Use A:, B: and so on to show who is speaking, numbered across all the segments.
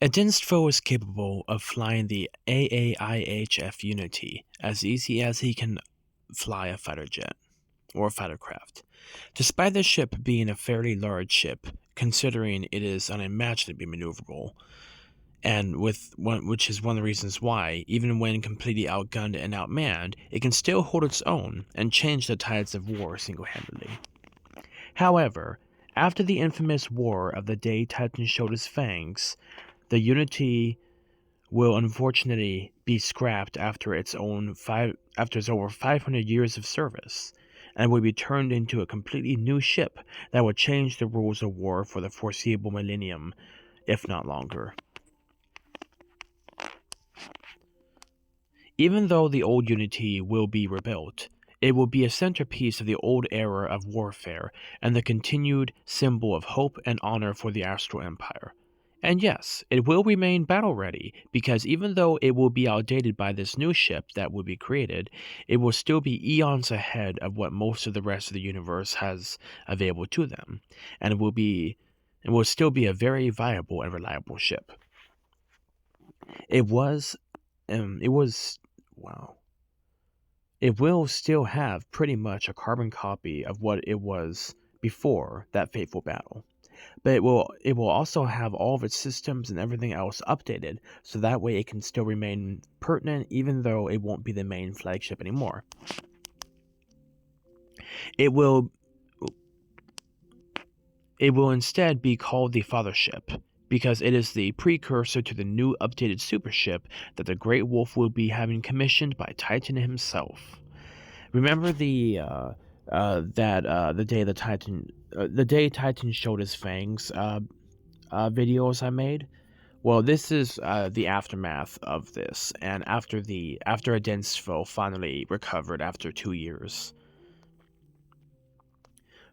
A: A densed foe is capable of flying the AAIHF Unity as easy as he can fly a fighter jet or a fighter craft. Despite the ship being a fairly large ship, considering it is unimaginably maneuverable, and which is one of the reasons why, even when completely outgunned and outmanned, it can still hold its own and change the tides of war single-handedly. However, after the infamous war of the day Titan showed his fangs, the Unity will unfortunately be scrapped after its over 500 years of service, and will be turned into a completely new ship that will change the rules of war for the foreseeable millennium, if not longer. Even though the old Unity will be rebuilt, it will be a centerpiece of the old era of warfare and the continued symbol of hope and honor for the Astral Empire. And yes, it will remain battle ready, because even though it will be outdated by this new ship that will be created, it will still be eons ahead of what most of the rest of the universe has available to them, and it will still be a very viable and reliable ship. It was it was wow. It will still have pretty much a carbon copy of what it was before that fateful battle. But it will also have all of its systems and everything else updated, so that way it can still remain pertinent even though it won't be the main flagship anymore. It will it will instead be called the Fathership, because it is the precursor to the new updated supership that the Great Wolf will be having commissioned by Titan himself. Remember the day Titan showed his fangs videos I made? Well, this is the aftermath of this, and after a dense foe finally recovered after 2 years.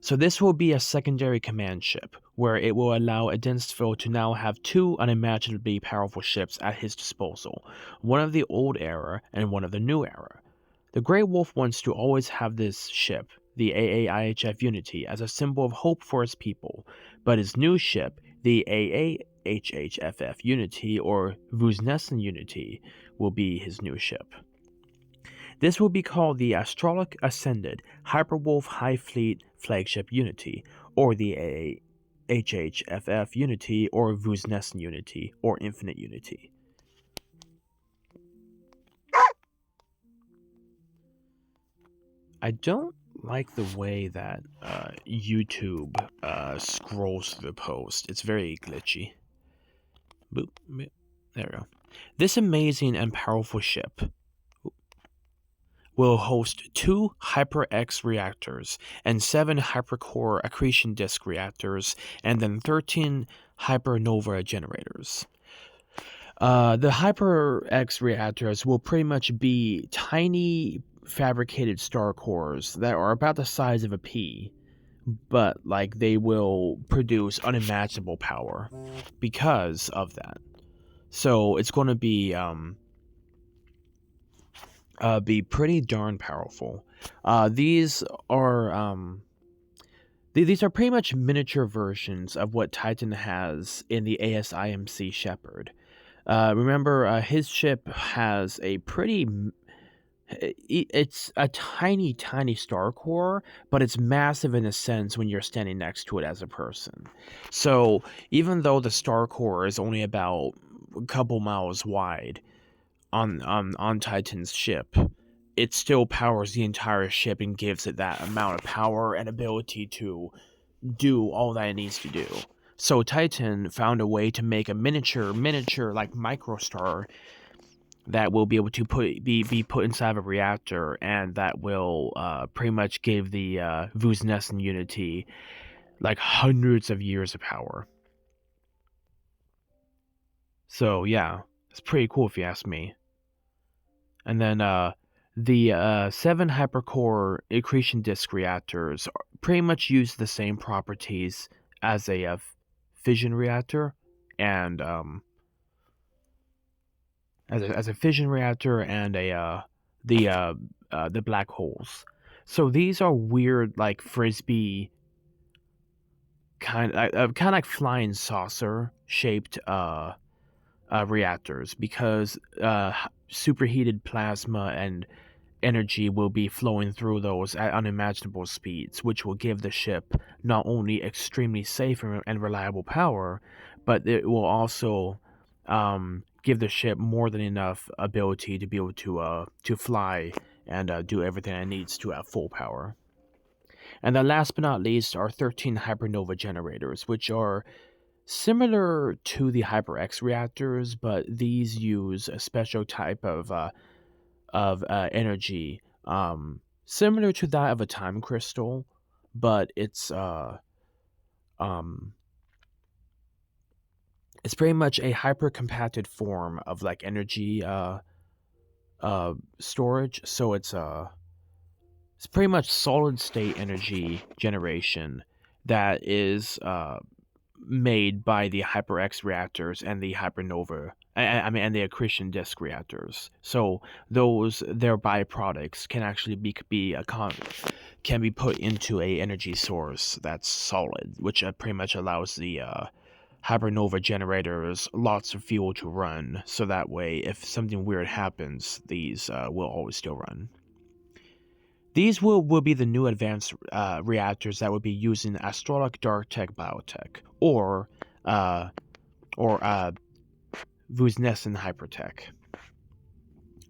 A: So this will be a secondary command ship, where it will allow a dense foe to now have two unimaginably powerful ships at his disposal, one of the old era and one of the new era. The Grey Wolf wants to always have this ship, the AAIHF Unity, as a symbol of hope for his people, but his new ship, the AAIHF Unity or Vŭznesen Unity, will be his new ship. This will be called the Astrolic Ascended Hyperwolf High Fleet Flagship Unity, or the AAIHF Unity, or Vŭznesen Unity, or Infinite Unity. I don't like the way that YouTube scrolls through the post. It's very glitchy. Boop, boop. There we go. This amazing and powerful ship will host 2 Hyper-X reactors and 7 hypercore accretion disk reactors, and then 13 hypernova generators. The Hyper-X reactors will pretty much be tiny fabricated star cores that are about the size of a pea, but like they will produce unimaginable power because of that. So it's going to be pretty darn powerful. These are pretty much miniature versions of what Titan has in the ASIMC Shepherd. Remember, his ship has a pretty. It's a tiny, tiny star core, but it's massive in a sense when you're standing next to it as a person. So even though the star core is only about a couple miles wide on Titan's ship, it still powers the entire ship and gives it that amount of power and ability to do all that it needs to do. So Titan found a way to make a miniature like microstar that will be able to be put inside of a reactor, and that will pretty much give the Vŭznesen Unity like hundreds of years of power. So yeah, it's pretty cool if you ask me. And then the 7 hypercore accretion disk reactors pretty much use the same properties as a fission reactor, and as a fission reactor and the black holes. So these are weird, like frisbee kind of like flying saucer shaped reactors, because superheated plasma and energy will be flowing through those at unimaginable speeds, which will give the ship not only extremely safe and reliable power, but it will also give the ship more than enough ability to be able to fly and do everything it needs to at full power. And then last but not least are 13 hypernova generators, which are similar to the HyperX reactors, but these use a special type of energy, similar to that of a time crystal, but um, it's pretty much a hyper compacted form of like energy storage. So it's pretty much solid state energy generation that is made by the HyperX reactors and the Hypernova. I mean, and the accretion disk reactors. So their byproducts can actually can be put into a energy source that's solid, which pretty much allows the Hypernova generators lots of fuel to run. So that way, if something weird happens, these will always still run. These will be the new advanced reactors that will be using Astroloc Dark Tech Biotech or Vŭznesen Hypertech,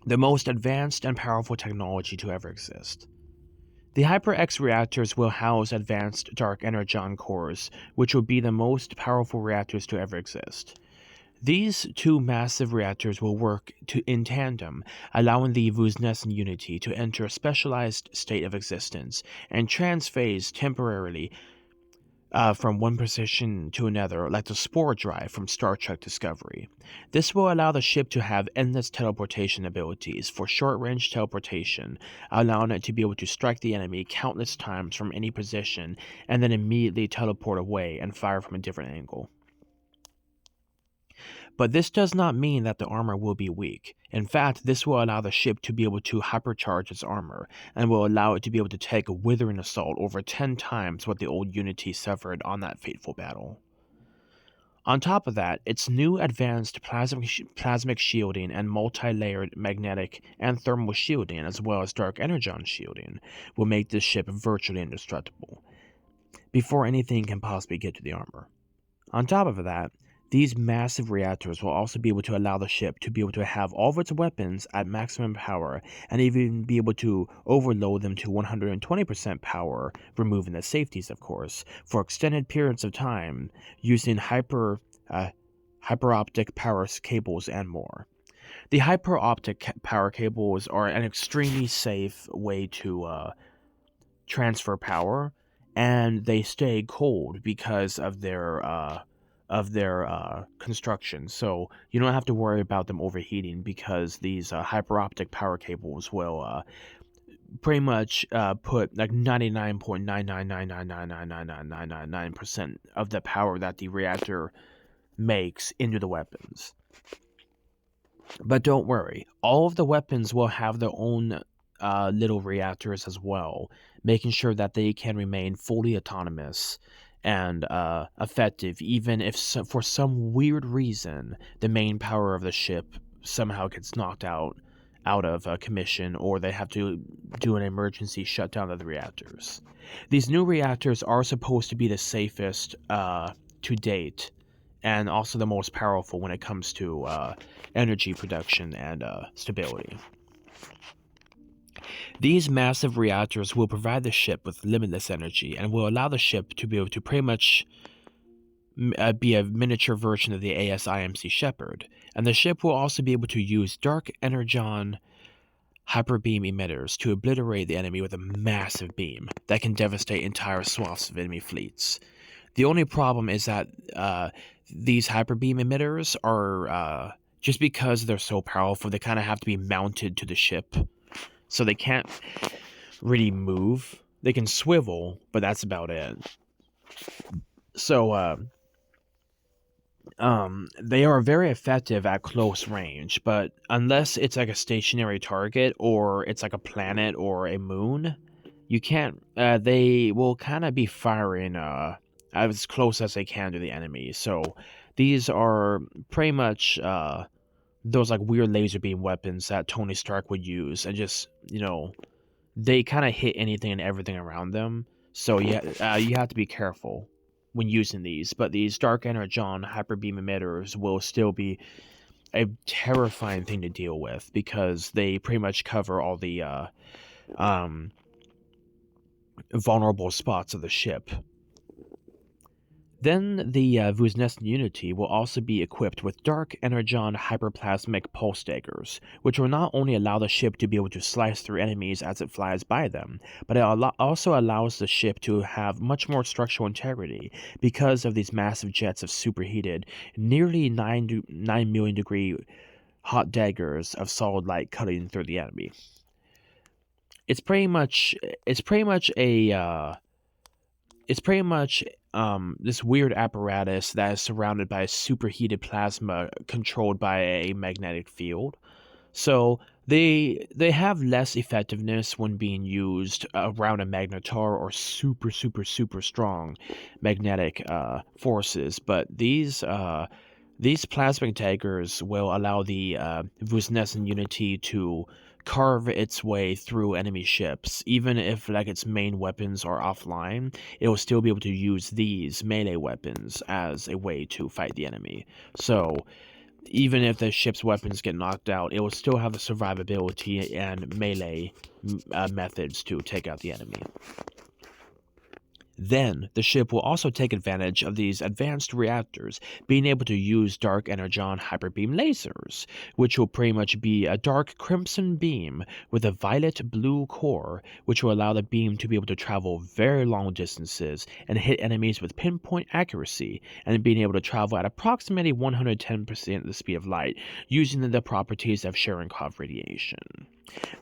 A: the most advanced and powerful technology to ever exist. The HyperX reactors will house advanced dark energon cores, which will be the most powerful reactors to ever exist. These two massive reactors will work in tandem, allowing the Vŭznesen unity to enter a specialized state of existence and transphase temporarily from one position to another, like the spore drive from Star Trek Discovery. This will allow the ship to have endless teleportation abilities for short-range teleportation, allowing it to be able to strike the enemy countless times from any position and then immediately teleport away and fire from a different angle. But this does not mean that the armor will be weak. In fact, this will allow the ship to be able to hypercharge its armor, and will allow it to be able to take a withering assault over 10 times what the old Unity suffered on that fateful battle. On top of that, its new advanced plasmic shielding and multi-layered magnetic and thermal shielding, as well as dark energon shielding, will make this ship virtually indestructible, before anything can possibly get to the armor. On top of that, these massive reactors will also be able to allow the ship to be able to have all of its weapons at maximum power and even be able to overload them to 120% power, removing the safeties, of course, for extended periods of time using hyperoptic power cables and more. The hyperoptic power cables are an extremely safe way to transfer power, and they stay cold because of their construction, so you don't have to worry about them overheating, because these hyperoptic power cables will pretty much put like 99.999999999% of the power that the reactor makes into the weapons. But don't worry, all of the weapons will have their own little reactors as well, making sure that they can remain fully autonomous and effective, even if for some weird reason the main power of the ship somehow gets knocked out of commission, or they have to do an emergency shutdown of the reactors. These new reactors are supposed to be the safest to date, and also the most powerful when it comes to energy production and stability. These massive reactors will provide the ship with limitless energy and will allow the ship to be able to pretty much be a miniature version of the ASIMC Shepherd, and the ship will also be able to use dark energon hyperbeam emitters to obliterate the enemy with a massive beam that can devastate entire swaths of enemy fleets. The only problem is that these hyperbeam emitters are, just because they're so powerful, they kind of have to be mounted to the ship. So they can't really move. They can swivel, but that's about it. So, they are very effective at close range, but unless it's like a stationary target, or it's like a planet or a moon, you can't, they will kind of be firing, as close as they can to the enemy. So These are pretty much those like weird laser beam weapons that Tony Stark would use, and just they kind of hit anything and everything around them. So you have to be careful when using these. But these dark energon hyper beam emitters will still be a terrifying thing to deal with because they pretty much cover all the um, vulnerable spots of the ship. Then the Vŭznesen Unity will also be equipped with dark energon hyperplasmic pulse daggers, which will not only allow the ship to be able to slice through enemies as it flies by them, but it also allows the ship to have much more structural integrity because of these massive jets of superheated, nearly 9 million degree hot daggers of solid light cutting through the enemy. It's pretty much this weird apparatus that is surrounded by superheated plasma controlled by a magnetic field. So they have less effectiveness when being used around a magnetar or super strong magnetic forces, but these plasmic daggers will allow the Vŭznesen Unity to carve its way through enemy ships. Even if like its main weapons are offline, it will still be able to use these melee weapons as a way to fight the enemy. So even if the ship's weapons get knocked out, it will still have the survivability and melee methods to take out the enemy. Then, the ship will also take advantage of these advanced reactors, being able to use dark energon hyperbeam lasers, which will pretty much be a dark crimson beam with a violet-blue core, which will allow the beam to be able to travel very long distances and hit enemies with pinpoint accuracy, and being able to travel at approximately 110% the speed of light, using the properties of Cherenkov radiation.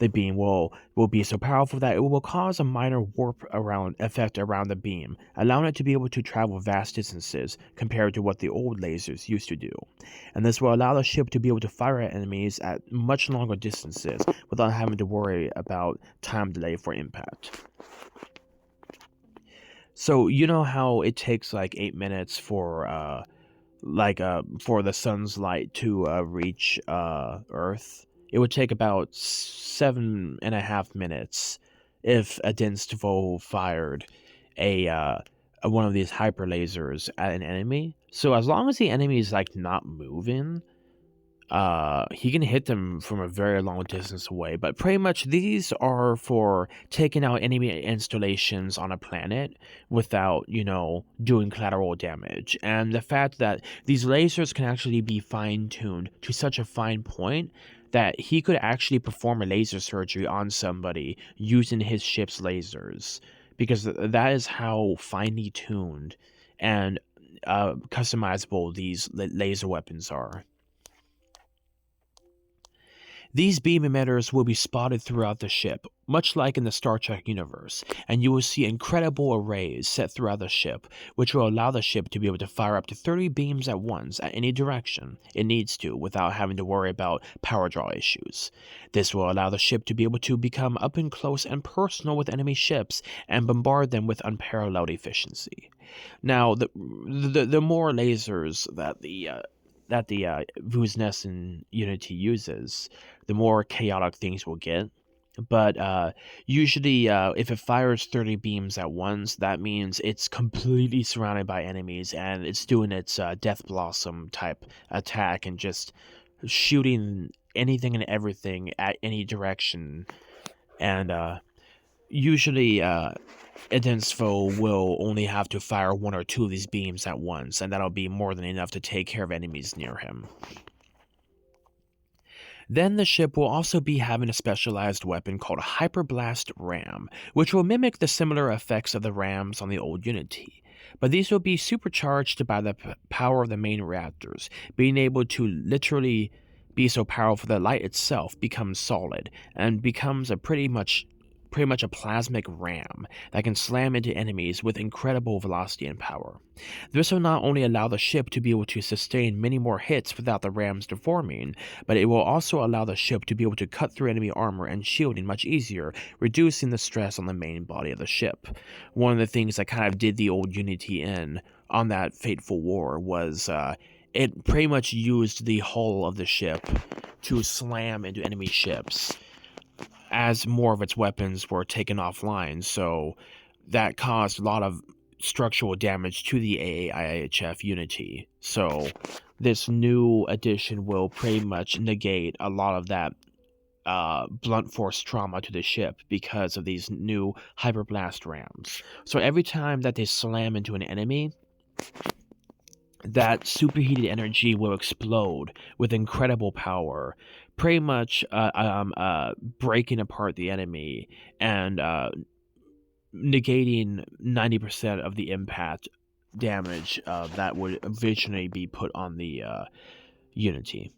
A: The beam will be so powerful that it will cause a minor warp effect around the beam, allowing it to be able to travel vast distances compared to what the old lasers used to do. And this will allow the ship to be able to fire at enemies at much longer distances without having to worry about time delay for impact. So you know how it takes like 8 minutes for the sun's light to reach Earth? It would take about 7.5 minutes if a Dinstvo fired one of these hyper lasers at an enemy. So as long as the enemy is like not moving, he can hit them from a very long distance away. But pretty much these are for taking out enemy installations on a planet without, doing collateral damage. And the fact that these lasers can actually be fine-tuned to such a fine point that he could actually perform a laser surgery on somebody using his ship's lasers, because that is how finely tuned and customizable these laser weapons are. These beam emitters will be spotted throughout the ship, much like in the Star Trek universe, and you will see incredible arrays set throughout the ship, which will allow the ship to be able to fire up to 30 beams at once at any direction it needs to without having to worry about power draw issues. This will allow the ship to be able to become up and close and personal with enemy ships and bombard them with unparalleled efficiency. Now, the more lasers that the Vŭznesen Unity uses, the more chaotic things will get. But usually, if it fires 30 beams at once, that means it's completely surrounded by enemies and it's doing its Death Blossom type attack and just shooting anything and everything at any direction. And usually, Dinstvo will only have to fire 1 or 2 of these beams at once, and that'll be more than enough to take care of enemies near him. Then the ship will also be having a specialized weapon called a Hyperblast Ram, which will mimic the similar effects of the rams on the old Unity. But these will be supercharged by the power of the main reactors, being able to literally be so powerful that light itself becomes solid and becomes pretty much a plasmic ram that can slam into enemies with incredible velocity and power. This will not only allow the ship to be able to sustain many more hits without the rams deforming, but it will also allow the ship to be able to cut through enemy armor and shielding much easier, reducing the stress on the main body of the ship. One of the things that kind of did the old Unity in on that fateful war was it pretty much used the hull of the ship to slam into enemy ships as more of its weapons were taken offline. So that caused a lot of structural damage to the AAIHF Unity. So this new addition will pretty much negate a lot of that blunt force trauma to the ship because of these new hyperblast rams. So every time that they slam into an enemy, that superheated energy will explode with incredible power, pretty much breaking apart the enemy and negating 90% of the impact damage that would originally be put on the Unity.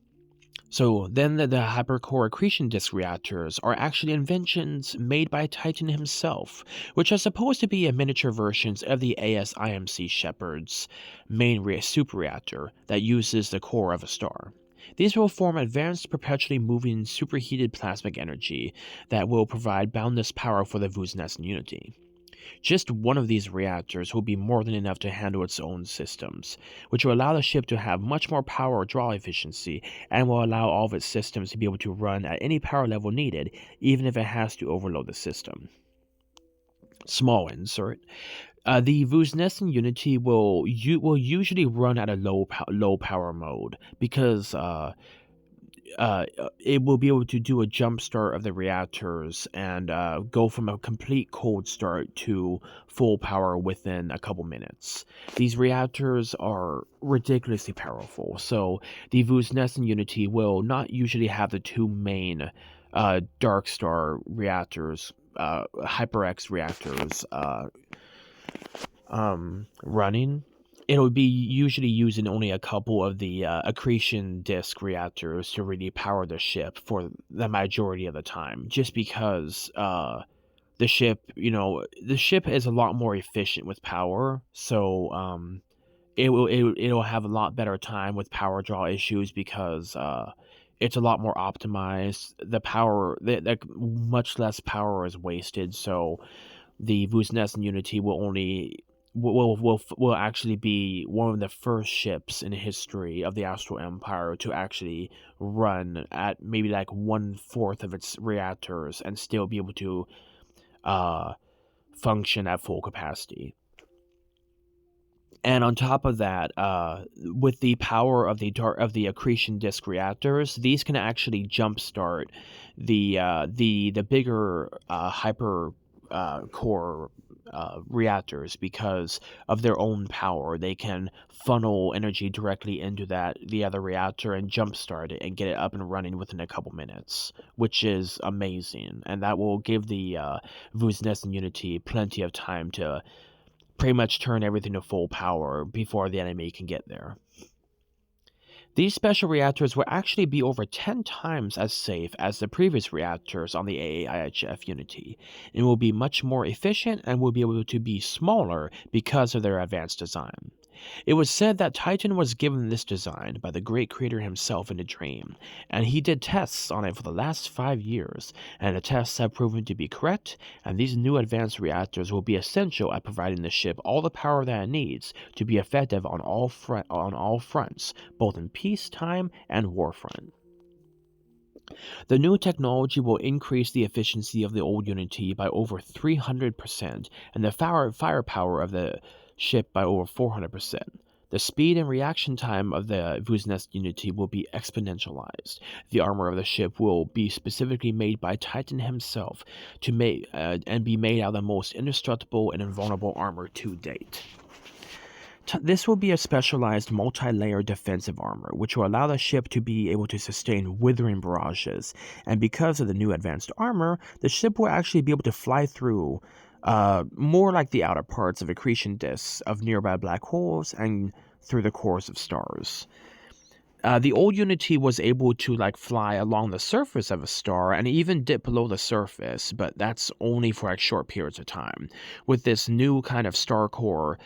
A: So then the hypercore accretion disk reactors are actually inventions made by Titan himself, which are supposed to be miniature versions of the ASIMC Shepard's main super reactor that uses the core of a star. These will form advanced perpetually moving superheated plasmic energy that will provide boundless power for the Vŭznesen Unity. Just one of these reactors will be more than enough to handle its own systems, which will allow the ship to have much more power draw efficiency and will allow all of its systems to be able to run at any power level needed, even if it has to overload the system. Small insert. The Vŭznesen Unity will usually run at a low power mode because it will be able to do a jump start of the reactors and go from a complete cold start to full power within a couple minutes. These reactors are ridiculously powerful, so the Vŭznesen Unity will not usually have the two main Dark Star reactors, HyperX reactors, running. It'll be usually using only a couple of the accretion disk reactors to really power the ship for the majority of the time, just because the ship is a lot more efficient with power, so it'll have a lot better time with power draw issues because it's a lot more optimized. The power, much less power is wasted, so the Vŭznesen Unity will actually be one of the first ships in the history of the Astral Empire to actually run at maybe like 1/4 of its reactors and still be able to function at full capacity. And on top of that, with the power of the accretion disk reactors, these can actually jumpstart the bigger hyper core reactors because of their own power. They can funnel energy directly into the other reactor and jumpstart it and get it up and running within a couple minutes, which is amazing. And that will give the Vŭznesen Unity plenty of time to pretty much turn everything to full power before the enemy can get there. These special reactors will actually be over 10 times as safe as the previous reactors on the AAIHF Unity, and will be much more efficient and will be able to be smaller because of their advanced design. It was said that Titan was given this design by the great creator himself in a dream, and he did tests on it for the last 5 years, and the tests have proven to be correct, and these new advanced reactors will be essential at providing the ship all the power that it needs to be effective on all fronts, both in peacetime and warfront. The new technology will increase the efficiency of the old Unity by over 300% and the firepower of the ship by over 400%. The speed and reaction time of the Vŭznesen Unity will be exponentialized. The armor of the ship will be specifically made by Titan himself to make and be made out of the most indestructible and invulnerable armor to date. This will be a specialized multi-layer defensive armor, which will allow the ship to be able to sustain withering barrages, and because of the new advanced armor, the ship will actually be able to fly through more like the outer parts of accretion disks of nearby black holes and through the cores of stars. The old Unity was able to fly along the surface of a star and even dip below the surface, but that's only for short periods of time. With this new kind of star core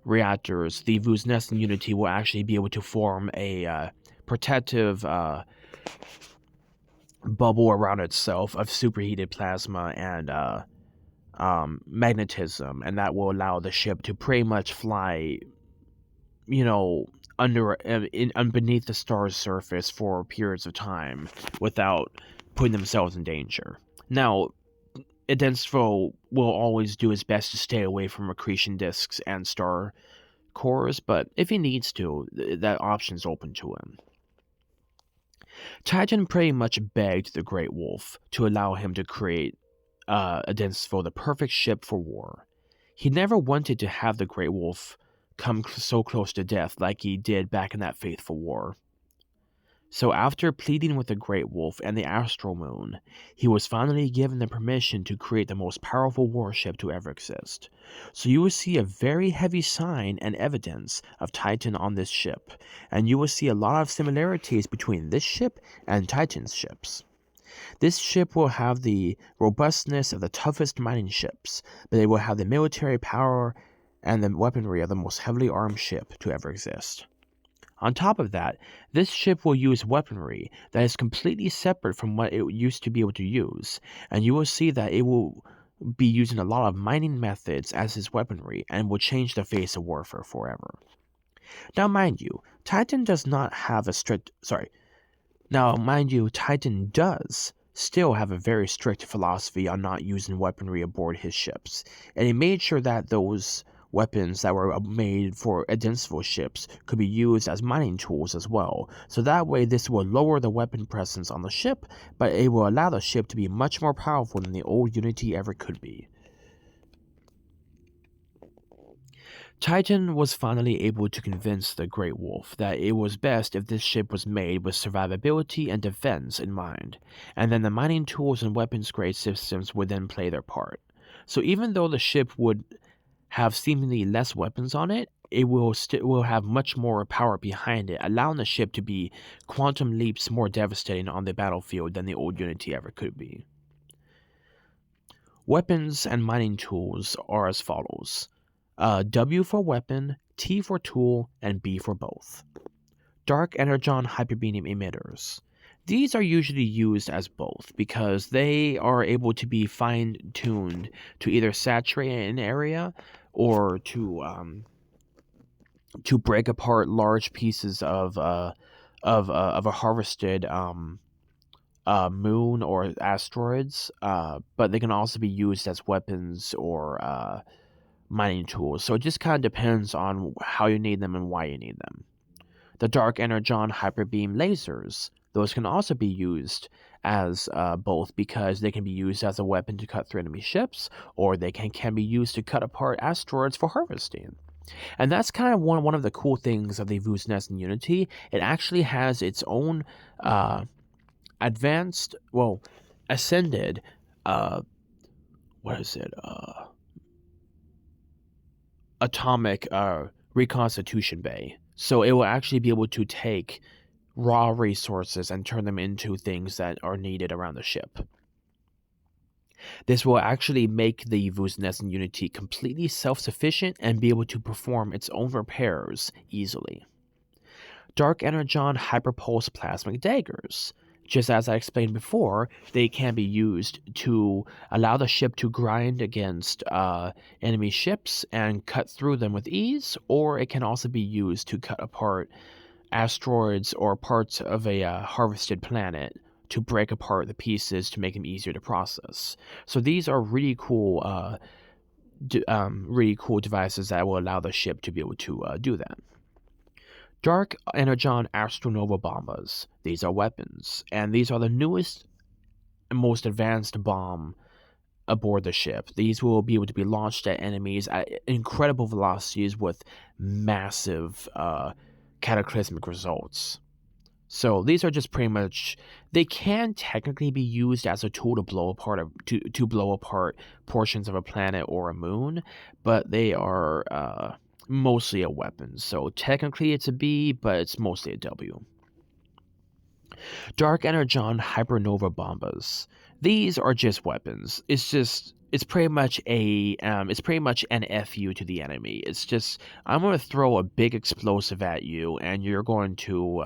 A: reactors, the Vŭznesen Unity will actually be able to form a protective bubble around itself of superheated plasma and magnetism, and that will allow the ship to pretty much fly, beneath the star's surface for periods of time without putting themselves in danger. Now, a dense foe will always do his best to stay away from accretion disks and star cores, but if he needs to, that option's open to him. Titan pretty much begged the Great Wolf to allow him to create a dense foe, the perfect ship for war. He never wanted to have the Great Wolf come so close to death like he did back in that fateful war. So after pleading with the Great Wolf and the Astral Moon, he was finally given the permission to create the most powerful warship to ever exist. So you will see a very heavy sign and evidence of Titan on this ship, and you will see a lot of similarities between this ship and Titan's ships. This ship will have the robustness of the toughest mining ships, but it will have the military power and the weaponry of the most heavily armed ship to ever exist. On top of that, this ship will use weaponry that is completely separate from what it used to be able to use, and you will see that it will be using a lot of mining methods as its weaponry and will change the face of warfare forever. Now, mind you, Titan does still have a very strict philosophy on not using weaponry aboard his ships, and he made sure that those weapons that were made for identifiable ships could be used as mining tools as well, so that way this will lower the weapon presence on the ship, but it will allow the ship to be much more powerful than the old Unity ever could be. Titan was finally able to convince the Great Wolf that it was best if this ship was made with survivability and defense in mind, and then the mining tools and weapons grade systems would then play their part. So even though the ship would have seemingly less weapons on it, it will have much more power behind it, allowing the ship to be quantum leaps more devastating on the battlefield than the old Unity ever could be. Weapons and mining tools are as follows. W for weapon, T for tool, and B for both. Dark energon hyperbeam emitters. These are usually used as both because they are able to be fine-tuned to either saturate an area or to break apart large pieces of a harvested moon or asteroids. But they can also be used as weapons or mining tools. So it just kind of depends on how you need them and why you need them. The dark energon hyperbeam lasers. Those can also be used as both because they can be used as a weapon to cut through enemy ships, or they can be used to cut apart asteroids for harvesting. And that's kind of one of the cool things of the Vŭznesen Unity. It actually has its own ascended, atomic reconstitution bay. So it will actually be able to take raw resources and turn them into things that are needed around the ship. This will actually make the Vŭznesen Unity completely self-sufficient and be able to perform its own repairs easily. Dark energon hyperpulse plasmic daggers. Just as I explained before, they can be used to allow the ship to grind against enemy ships and cut through them with ease, or it can also be used to cut apart asteroids or parts of a harvested planet to break apart the pieces to make them easier to process. So these are really cool devices that will allow the ship to be able to do that. Dark energon astronova bombas. These are weapons, and these are the newest and most advanced bomb aboard the ship. These will be able to be launched at enemies at incredible velocities with massive cataclysmic results. So these are just pretty much, they can technically be used as a tool to blow apart portions of a planet or a moon, but they are mostly a weapon. So technically it's a B, but it's mostly a W. Dark energon hypernova bombas. These are just weapons. It's pretty much an FU to the enemy. It's just, I'm going to throw a big explosive at you and you're going to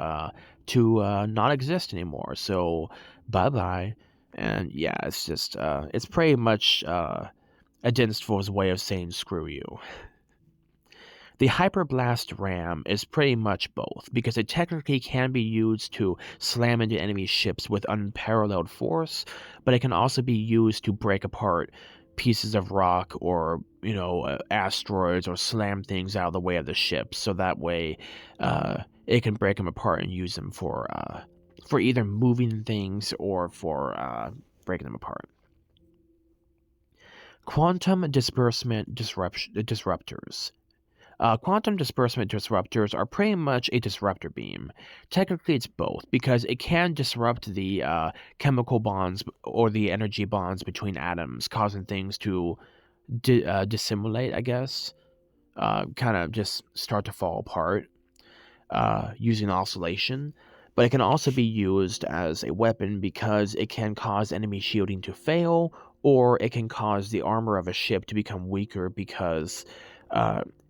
A: not exist anymore. So bye-bye. And yeah, it's just, it's pretty much Identistal's way of saying screw you. The Hyperblast Ram is pretty much both, because it technically can be used to slam into enemy ships with unparalleled force, but it can also be used to break apart pieces of rock or asteroids, or slam things out of the way of the ship, so that way it can break them apart and use them for either moving things or for breaking them apart. Quantum disbursement disruptors. Quantum disbursement disruptors are pretty much a disruptor beam. Technically, it's both, because it can disrupt the chemical bonds or the energy bonds between atoms, causing things to dissimulate, I guess, kind of just start to fall apart using oscillation. But it can also be used as a weapon because it can cause enemy shielding to fail, or it can cause the armor of a ship to become weaker because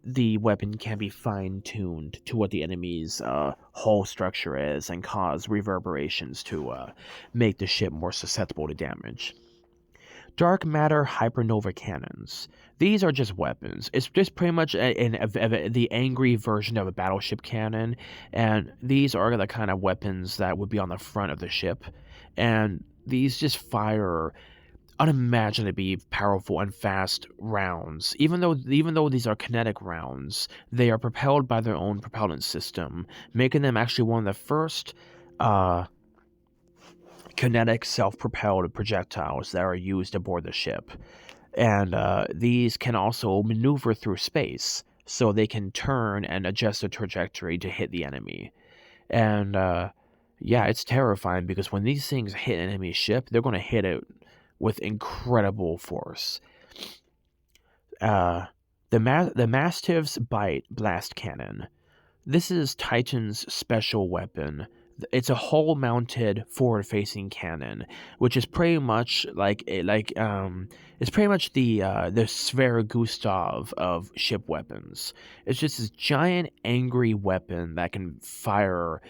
A: the weapon can be fine-tuned to what the enemy's hull structure is and cause reverberations to make the ship more susceptible to damage. Dark matter hypernova cannons. These are just weapons. It's just pretty much the angry version of a battleship cannon, and these are the kind of weapons that would be on the front of the ship, and these just fire unimaginably powerful and fast rounds. Even though these are kinetic rounds, they are propelled by their own propellant system, making them actually one of the first kinetic self-propelled projectiles that are used aboard the ship. And these can also maneuver through space, so they can turn and adjust the trajectory to hit the enemy. And yeah, it's terrifying, because when these things hit an enemy ship, they're going to hit it with incredible force. The Mastiff's Bite Blast Cannon. This is Titan's special weapon. It's a hull-mounted, forward-facing cannon, which is pretty much it's pretty much the Sverre Gustav of ship weapons. It's just this giant, angry weapon that can fire.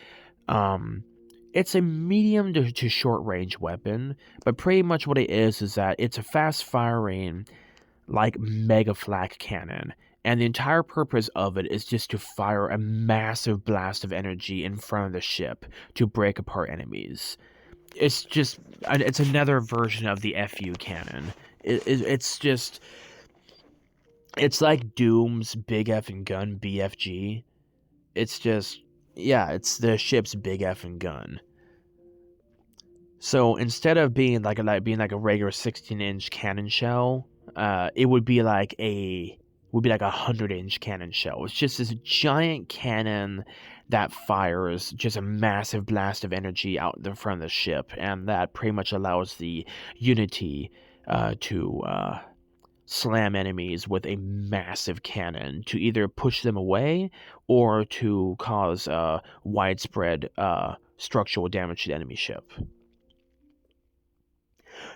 A: It's a medium to short-range weapon, but pretty much what it is that it's a fast-firing, like, mega flak cannon. And the entire purpose of it is just to fire a massive blast of energy in front of the ship to break apart enemies. It's another version of the FU cannon. It's like Doom's big effing gun, BFG. It's the ship's big effing gun. So instead of being like a regular 16-inch cannon shell, it would be like a 100-inch cannon shell. It's just this giant cannon that fires just a massive blast of energy out the front of the ship, and that pretty much allows the Unity to slam enemies with a massive cannon to either push them away or to cause widespread structural damage to the enemy ship.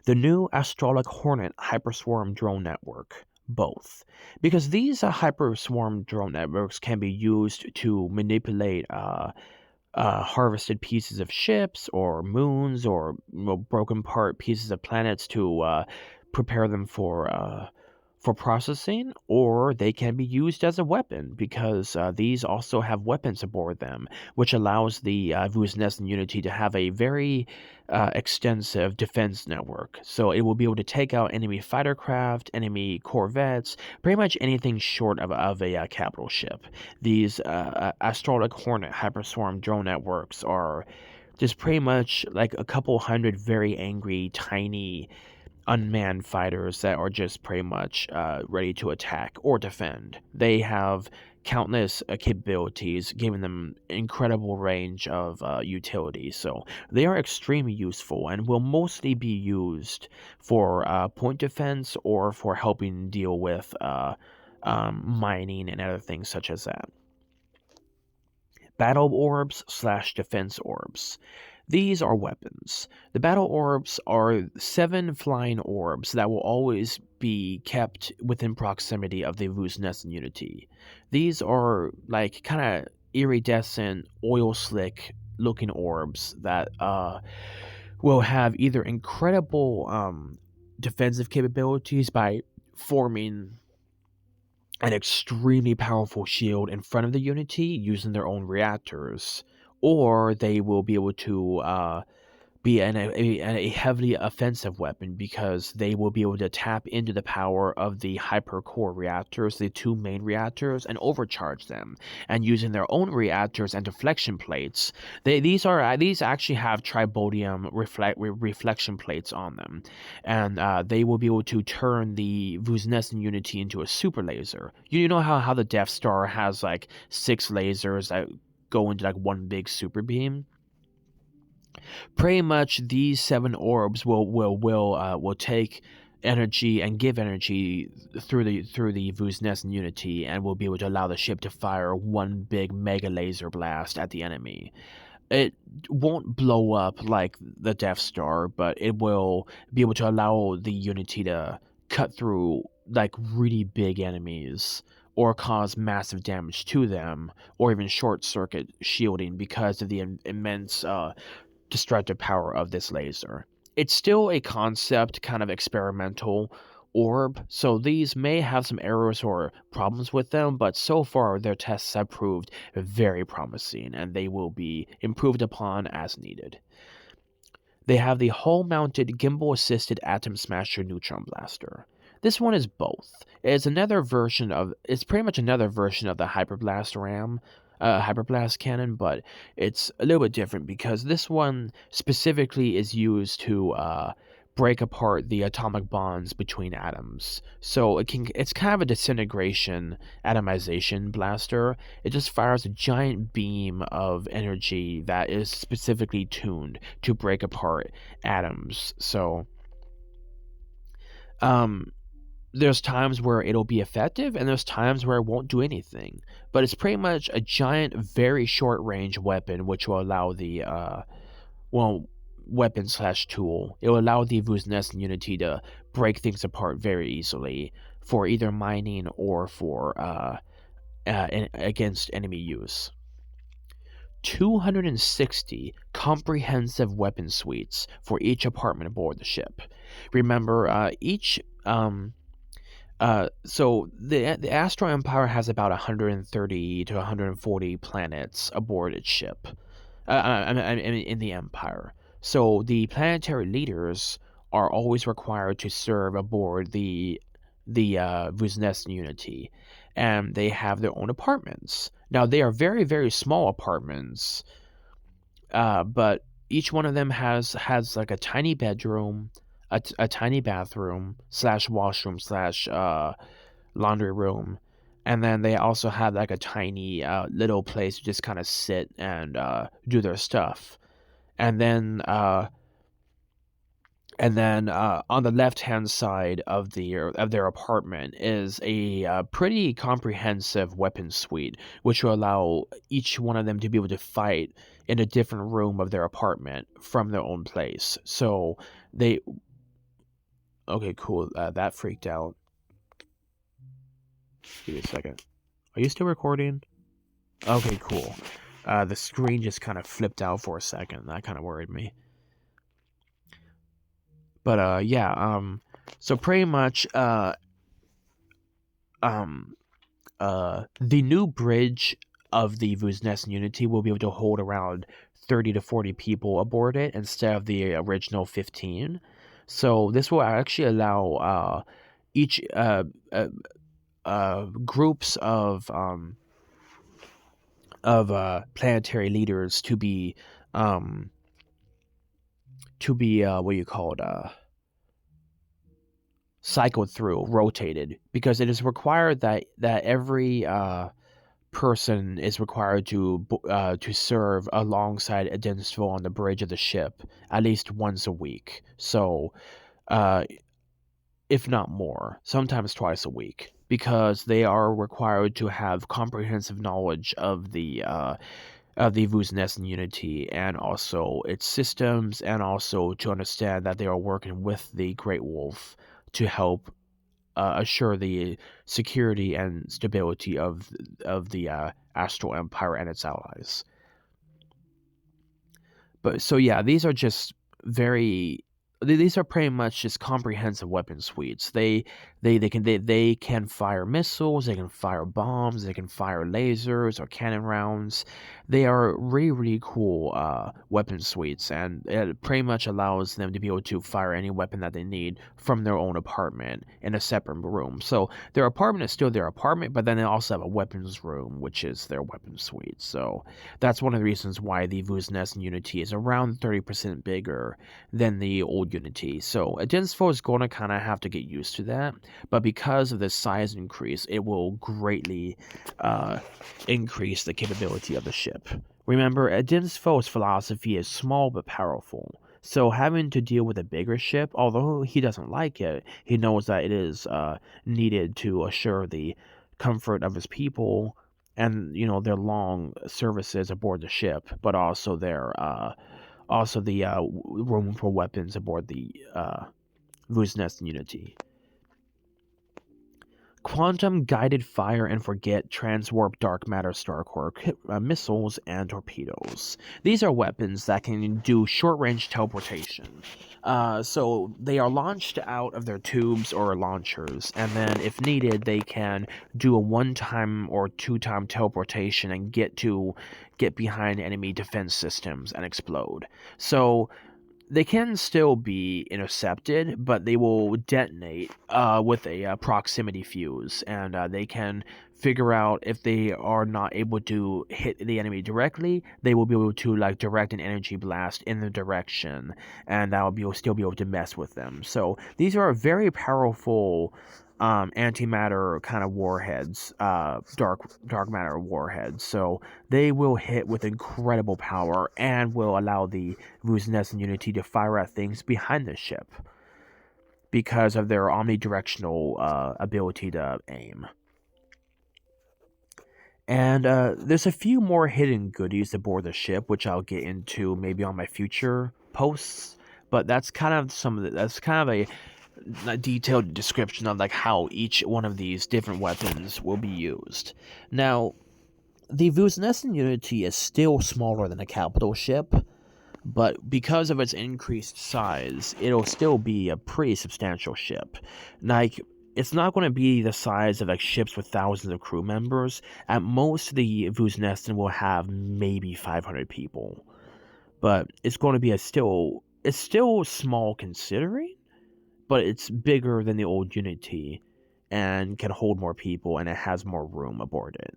A: The new Astrolic Hornet Hyperswarm Drone Network. Both. Because these hyperswarm drone networks can be used to manipulate harvested pieces of ships or moons or broken part pieces of planets to prepare them for processing, or they can be used as a weapon, because these also have weapons aboard them, which allows the Vŭznesen Unity to have a very extensive defense network. So it will be able to take out enemy fighter craft, enemy corvettes, pretty much anything short of a capital ship. These Astrolic Hornet Hyperswarm drone networks are just pretty much like a couple hundred very angry, tiny, unmanned fighters that are just pretty much ready to attack or defend. They have countless capabilities, giving them incredible range of utility. So they are extremely useful and will mostly be used for point defense or for helping deal with mining and other things such as that. Battle orbs / defense orbs. These are weapons. The battle orbs are 7 flying orbs that will always be kept within proximity of the Vŭznesen Unity. These are like kind of iridescent, oil slick looking orbs that will have either incredible defensive capabilities by forming an extremely powerful shield in front of the Unity using their own reactors, or they will be able to be a heavily offensive weapon because they will be able to tap into the power of the hypercore reactors, the two main reactors, and overcharge them. And using their own reactors and deflection plates, these actually have tribodium reflection plates on them, and they will be able to turn the Vŭznesen Unity into a super laser. You know how the Death Star has like 6 lasers that go into like one big super beam. Pretty much these 7 orbs will take energy and give energy through the Vŭznesen Unity, and will be able to allow the ship to fire one big mega laser blast at the enemy. It won't blow up like the Death Star, but it will be able to allow the Unity to cut through like really big enemies, or cause massive damage to them, or even short circuit shielding because of the immense destructive power of this laser. It's still a concept, kind of experimental orb, so these may have some errors or problems with them, but so far their tests have proved very promising, and they will be improved upon as needed. They have the hull-mounted gimbal-assisted Atom Smasher neutron blaster. This one is both. It's pretty much another version of the Hyperblast cannon, but it's a little bit different because this one specifically is used to break apart the atomic bonds between atoms. So it's kind of a disintegration atomization blaster. It just fires a giant beam of energy that is specifically tuned to break apart atoms. So there's times where it'll be effective, and there's times where it won't do anything. But it's pretty much a giant, very short range weapon, which will allow the weapon/tool. It will allow the Vŭznesen Unity to break things apart very easily for either mining or for against enemy use. 260 comprehensive weapon suites for each apartment aboard the ship. Remember, so the Astro Empire has about 130 to 140 planets aboard its ship. In the Empire. So the planetary leaders are always required to serve aboard the Vŭznesen Unity, and they have their own apartments. Now they are very, very small apartments, but each one of them has like a tiny bedroom, a tiny bathroom / washroom / laundry room, and then they also have like a tiny little place to just kind of sit and do their stuff. And then on the left-hand side of their apartment is a pretty comprehensive weapon suite, which will allow each one of them to be able to fight in a different room of their apartment from their own place. So they... Okay, cool. That freaked out. Give me a second. Are you still recording? Okay, cool. The screen just kind of flipped out for a second. That kind of worried me. But yeah, so pretty much the new bridge of the Vŭznesen Unity will be able to hold around 30 to 40 people aboard it instead of the original 15. So this will actually allow each groups of planetary leaders to be what you call it, cycled through, rotated, because it is required that every person is required to serve alongside a Dinstable on the bridge of the ship at least once a week. So, if not more, sometimes twice a week, because they are required to have comprehensive knowledge of the Vŭznesen Unity and also its systems, and also to understand that they are working with the Great Wolf to help assure the security and stability of the Astral Empire and its allies. But so yeah, these are pretty much just comprehensive weapon suites. They They can fire missiles, they can fire bombs, they can fire lasers or cannon rounds. They are really cool weapon suites, and it pretty much allows them to be able to fire any weapon that they need from their own apartment in a separate room. So their apartment is still their apartment, but then they also have a weapons room, which is their weapon suite. So that's one of the reasons why the Vŭznesen Unity is around 30% bigger than the old Unity. So Adinspho is going to kind of have to get used to that, but because of the size increase, it will greatly increase the capability of the ship. Remember, Adinspho's philosophy is small but powerful. So having to deal with a bigger ship, although he doesn't like it, he knows that it is needed to assure the comfort of his people and their long services aboard the ship, but also their room for weapons aboard the Vŭznesen Unity. Quantum guided fire and forget transwarp dark matter starcore missiles and torpedoes. These are weapons that can do short range teleportation. So they are launched out of their tubes or launchers, and then if needed, they can do a 1-time or 2-time teleportation and get behind enemy defense systems and explode. So they can still be intercepted, but they will detonate with a proximity fuse, and they can figure out if they are not able to hit the enemy directly, they will be able to direct an energy blast in the direction, and that will still be able to mess with them. So these are very powerful antimatter kind of warheads, dark matter warheads. So they will hit with incredible power and will allow the Vŭznesen Unity to fire at things behind the ship because of their omnidirectional ability to aim. And there's a few more hidden goodies aboard the ship, which I'll get into maybe on my future posts. But that's kind of a detailed description of how each one of these different weapons will be used. Now, the Vŭznesen Unity is still smaller than a capital ship, but because of its increased size, it'll still be a pretty substantial ship. It's not going to be the size of ships with thousands of crew members. At most, the Vŭznesen will have maybe 500 people, but it's going to be it's still small considering, but it's bigger than the old Unity and can hold more people, and it has more room aboard it.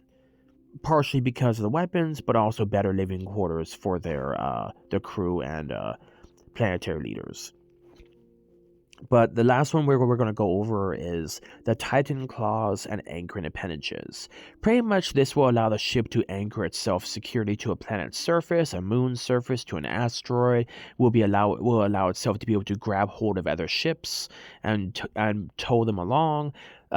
A: Partially because of the weapons, but also better living quarters for their crew and planetary leaders. But the last one we're going to go over is the Titan claws and anchoring appendages. Pretty much this will allow the ship to anchor itself securely to a planet's surface, a moon's surface, to an asteroid. Will allow itself to be able to grab hold of other ships and tow them along.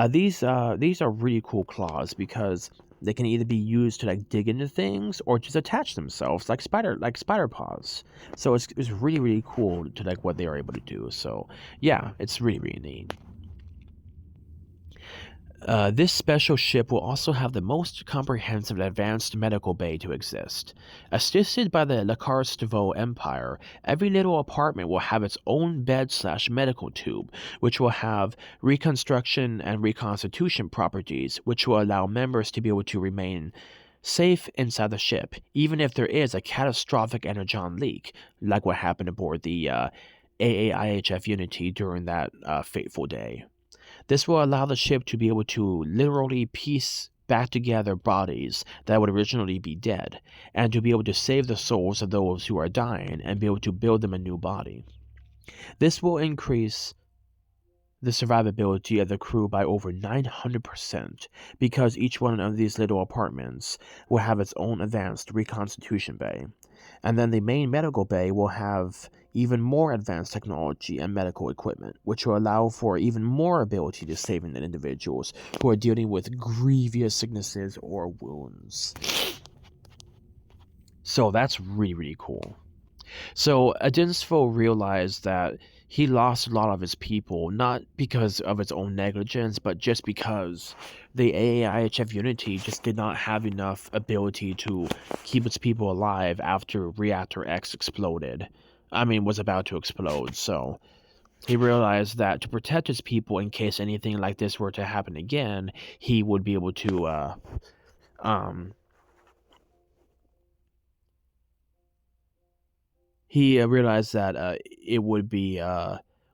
A: These are really cool claws because they can either be used to dig into things or just attach themselves like spider paws. So it's really cool to what they are able to do. So yeah, it's really neat. This special ship will also have the most comprehensive and advanced medical bay to exist. Assisted by the Lakarstevo Empire, every little apartment will have its own bed/medical tube, which will have reconstruction and reconstitution properties, which will allow members to be able to remain safe inside the ship, even if there is a catastrophic energon leak, like what happened aboard the AAIHF Unity during that fateful day. This will allow the ship to be able to literally piece back together bodies that would originally be dead, and to be able to save the souls of those who are dying and be able to build them a new body. This will increase the survivability of the crew by over 900% because each one of these little apartments will have its own advanced reconstitution bay. And then the main medical bay will have even more advanced technology and medical equipment, which will allow for even more ability to saving the individuals who are dealing with grievous sicknesses or wounds. So that's really cool. So Adinspho realized that he lost a lot of his people, not because of its own negligence, but just because the AAIHF Unity just did not have enough ability to keep its people alive after Reactor X was about to explode. So he realized that to protect his people in case anything like this were to happen again, he would be able to um, he realized that it would be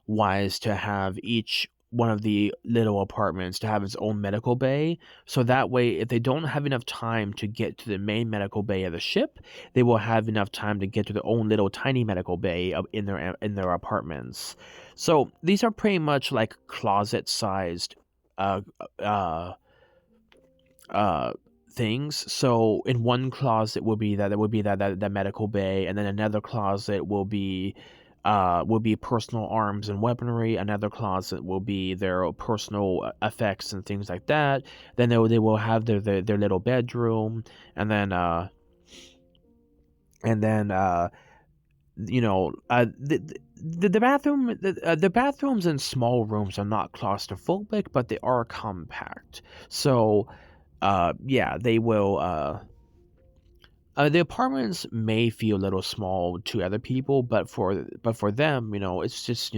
A: wise to have each one of the little apartments to have its own medical bay. So that way, if they don't have enough time to get to the main medical bay of the ship, they will have enough time to get to their own little tiny medical bay in their apartments. So these are pretty much like closet-sized uh, uh, uh things. So in one closet will be that medical bay, and then another closet will be personal arms and weaponry. Another closet will be their personal effects and things like that. Then they will have their little bedroom, and then and then the bathrooms in small rooms are not claustrophobic, but they are compact. So yeah, they will. The apartments may feel a little small to other people, but for them, it's just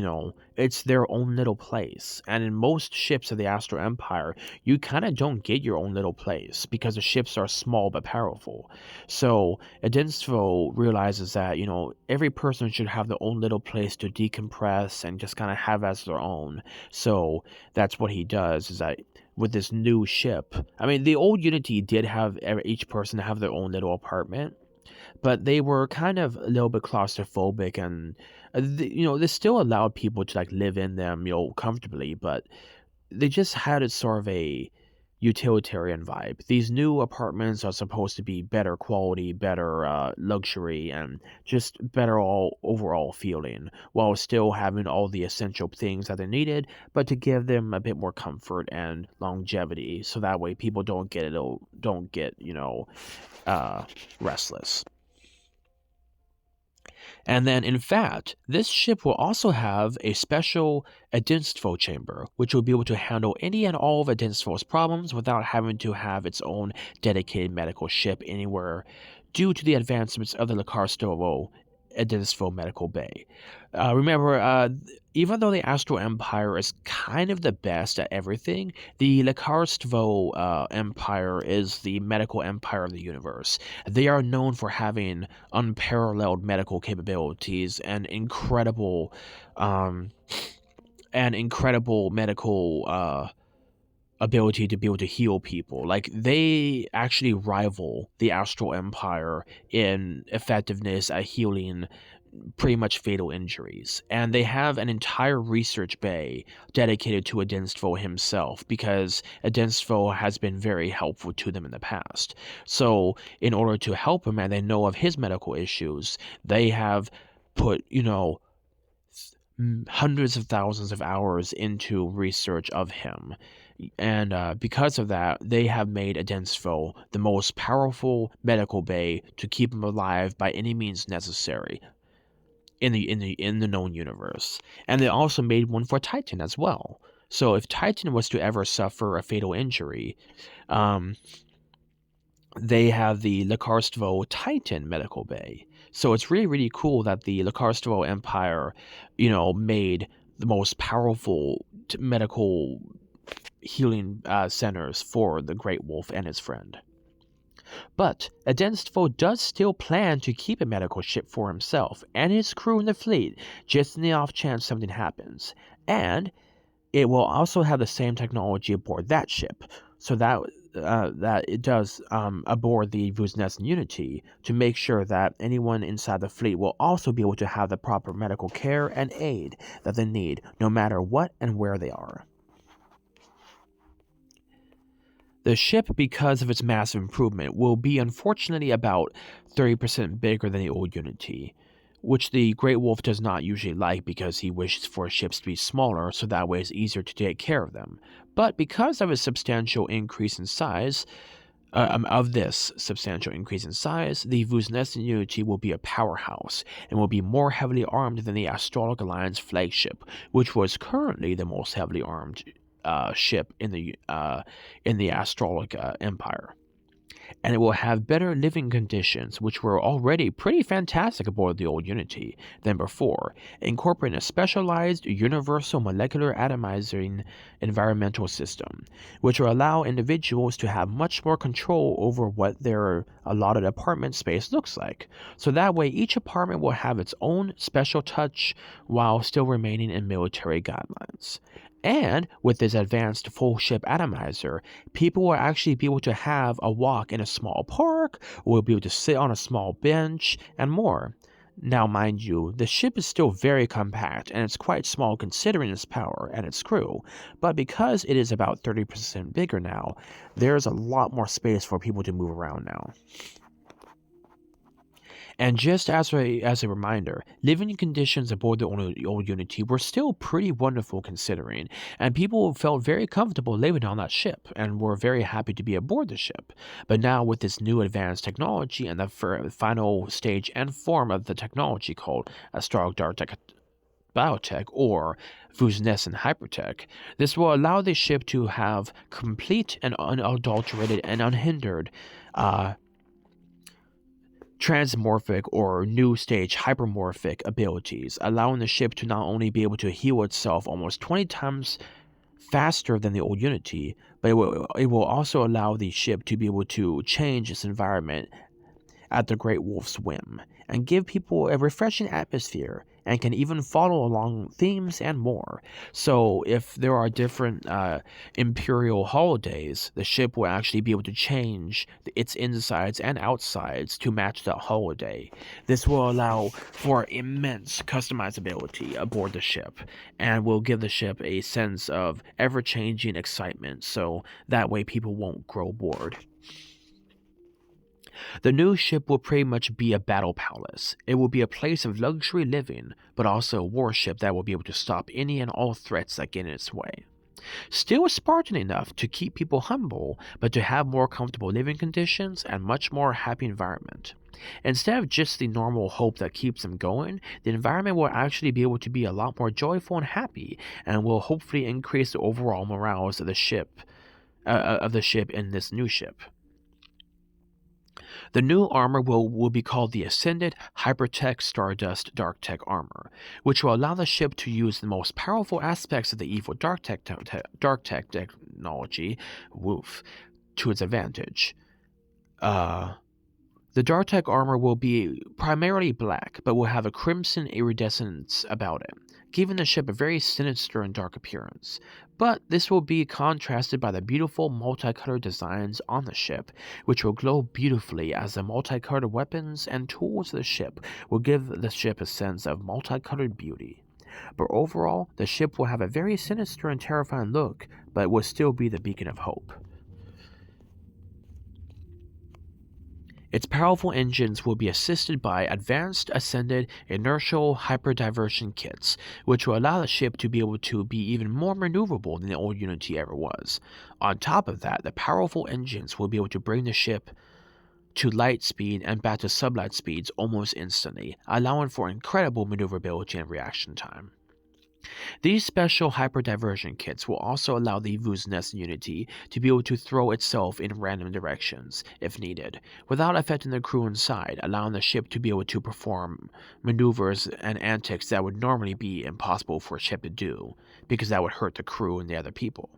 A: it's their own little place. And in most ships of the Astro Empire, you kind of don't get your own little place because the ships are small but powerful. So Edensvo realizes that every person should have their own little place to decompress and just kind of have as their own. So that's what he does. Is that with this new ship. I mean, the old Unity did have each person have their own little apartment, but they were kind of a little bit claustrophobic, and they still allowed people to like live in them, comfortably, but they just had a sort of a utilitarian vibe. These new apartments are supposed to be better quality, better luxury, and just better all overall feeling, while still having all the essential things that they needed, but to give them a bit more comfort and longevity, so that way people don't get uh, restless. And then, in fact, this ship will also have a special Adinstvo chamber, which will be able to handle any and all of Adinstvo's problems without having to have its own dedicated medical ship anywhere, due to the advancements of the Lakarstovo Adinstvo Medical Bay. Remember, even though the Astro Empire is kind of the best at everything, the Lakarstvo Empire is the medical empire of the universe. They are known for having unparalleled medical capabilities um, and incredible medical ability to be able to heal people. Like, they actually rival the Astral Empire in effectiveness at healing pretty much fatal injuries. And they have an entire research bay dedicated to Adinstvo himself, because Adinstvo has been very helpful to them in the past. So, in order to help him and they know of his medical issues, they have put, hundreds of thousands of hours into research of him. And because of that, they have made Adensvo the most powerful medical bay to keep him alive by any means necessary in the known universe. And they also made one for Titan as well. So if Titan was to ever suffer a fatal injury, um, they have the Lakarstvo Titan Medical Bay. So it's really, really cool that the Lakarstvo Empire, made the most powerful medical healing centers for the Great Wolf and his friend. But Adenstvo does still plan to keep a medical ship for himself and his crew in the fleet, just in the off chance something happens. And it will also have the same technology aboard that ship, so that it does aboard the Vŭznesen Unity, to make sure that anyone inside the fleet will also be able to have the proper medical care and aid that they need, no matter what and where they are. The ship, because of its massive improvement, will be unfortunately about 30% bigger than the old Unity, which the Great Wolf does not usually like, because he wishes for ships to be smaller so that way it's easier to take care of them. But because of its substantial increase in size, the Vŭznesen Unity will be a powerhouse and will be more heavily armed than the Astroloc Alliance flagship, which was currently the most heavily armed ship in the Astroloc Empire. and it will have better living conditions, which were already pretty fantastic aboard the old Unity than before, incorporating a specialized universal molecular atomizing environmental system, which will allow individuals to have much more control over what their allotted apartment space looks like. So that way, each apartment will have its own special touch while still remaining in military guidelines. And with this advanced full ship atomizer, people will actually be able to have a walk in a small park, will be able to sit on a small bench, and more. Now, mind you, the ship is still very compact and it's quite small considering its power and its crew, but because it is about 30% bigger now, there's a lot more space for people to move around now. And just as a reminder, living conditions aboard the old Unity were still pretty wonderful considering, and people felt very comfortable living on that ship and were very happy to be aboard the ship. But now, with this new advanced technology and the final stage and form of the technology called Astrog Dartek Biotech or Vŭznesen Hypertech, this will allow the ship to have complete and unadulterated and unhindered transmorphic or new stage hypermorphic abilities, allowing the ship to not only be able to heal itself almost 20 times faster than the old Unity, but it will also allow the ship to be able to change its environment at the Great Wolf's whim and give people a refreshing atmosphere and can even follow along themes and more. So if there are different imperial holidays, the ship will actually be able to change its insides and outsides to match that holiday. This will allow for immense customizability aboard the ship and will give the ship a sense of ever-changing excitement, so that way people won't grow bored. The new ship will pretty much be a battle palace. It will be a place of luxury living, but also a warship that will be able to stop any and all threats that get in its way. Still Spartan enough to keep people humble, but to have more comfortable living conditions and much more happy environment. Instead of just the normal hope that keeps them going, the environment will actually be able to be a lot more joyful and happy, and will hopefully increase the overall morale of the ship in this new ship. The new armor will be called the Ascended Hypertech Stardust Darktech Armor, which will allow the ship to use the most powerful aspects of the evil Darktech technology, woof, to its advantage. The Darktech armor will be primarily black, but will have a crimson iridescence about it, giving the ship a very sinister and dark appearance. But this will be contrasted by the beautiful multicolored designs on the ship, which will glow beautifully as the multicolored weapons and tools of the ship will give the ship a sense of multicolored beauty. But overall, the ship will have a very sinister and terrifying look, but will still be the beacon of hope. Its powerful engines will be assisted by advanced ascended inertial hyperdiversion kits, which will allow the ship to be able to be even more maneuverable than the old Unity ever was. On top of that, the powerful engines will be able to bring the ship to light speed and back to sublight speeds almost instantly, allowing for incredible maneuverability and reaction time. These special hyperdiversion kits will also allow the Vŭznesen Unity to be able to throw itself in random directions, if needed, without affecting the crew inside, allowing the ship to be able to perform maneuvers and antics that would normally be impossible for a ship to do, because that would hurt the crew and the other people.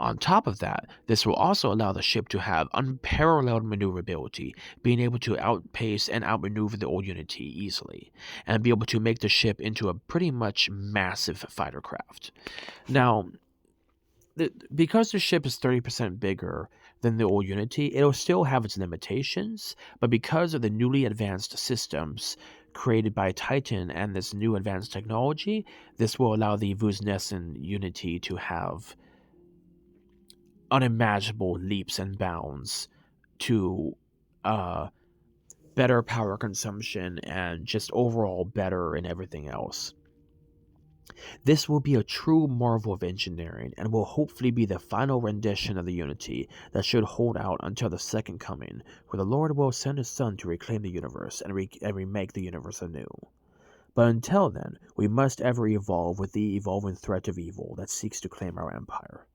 A: On top of that, this will also allow the ship to have unparalleled maneuverability, being able to outpace and outmaneuver the old Unity easily, and be able to make the ship into a pretty much massive fighter craft. Now, because the ship is 30% bigger than the old Unity, it'll still have its limitations, but because of the newly advanced systems created by Titan and this new advanced technology, this will allow the Vŭznesen Unity to have unimaginable leaps and bounds to better power consumption and just overall better in everything else. This will be a true marvel of engineering and will hopefully be the final rendition of the Unity that should hold out until the second coming, where the Lord will send his Son to reclaim the universe and remake the universe anew. But until then, we must ever evolve with the evolving threat of evil that seeks to claim our empire.